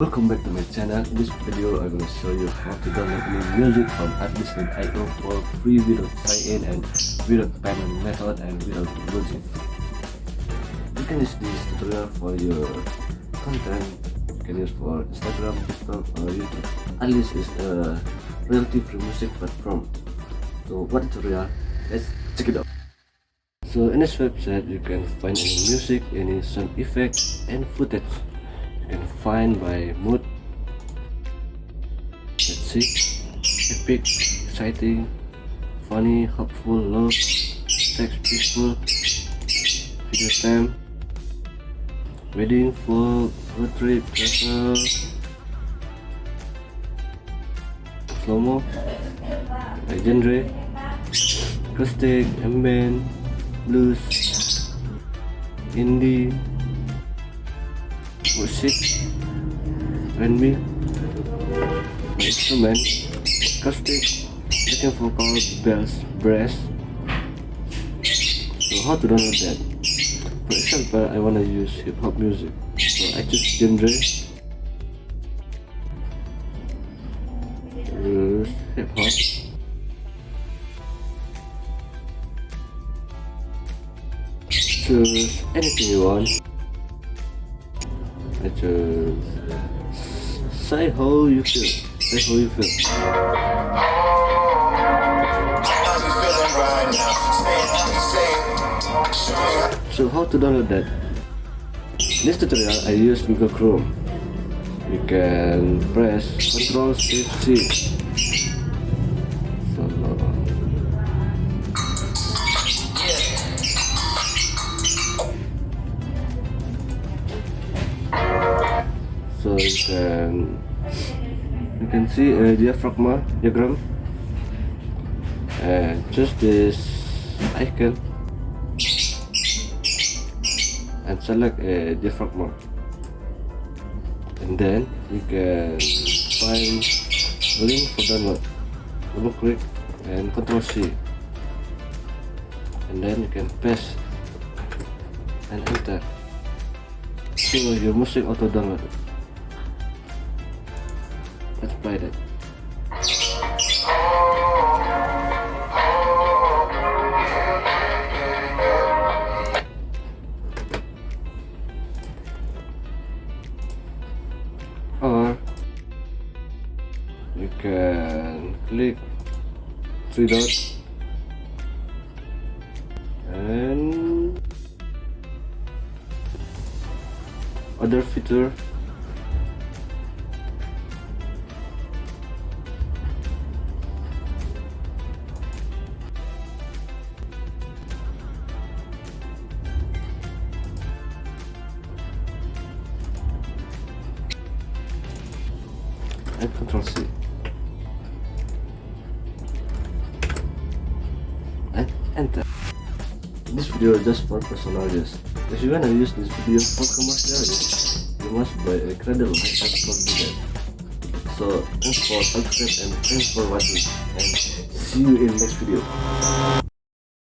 Welcome back to my channel. In this video, I'm going to show you how to download new music from Artlist List for free without sign-in and without payment method and without login. You can use this tutorial for your content. You can use for Instagram, TikTok, or YouTube. Artlist is a royalty-free music platform. So what tutorial? Let's check it out. So in this website, you can find any music, any sound effects, and footage. You can find by mood. Let's see. Epic, exciting, funny, hopeful, love, sex, peaceful, video time, wedding, folk, road trip, travel, slow-mo, genre, acoustic, ambient, blues, indie, music, R&B, instrument, acoustic, backing vocal, bells, brass. So how to download that? For example, I wanna use hip hop music, so I choose genre, choose hip hop. Choose anything you want. I choose say how you feel. Say how you feel. So how to download that? In this tutorial I use Google Chrome. You can press Ctrl Shift C. So you can see a diagram and choose this icon and select a diaphragm, and then you can find a link for download. Double click and Ctrl C, and then you can paste and enter. So your music auto download. Let's play that. Or you can click three dots and other feature. And Ctrl C and enter. This video is just for personal use. If you wanna use this video for commercial use, you must buy a cradle high-tech for that. So thanks for subscribing and thanks for watching, and see you in next video.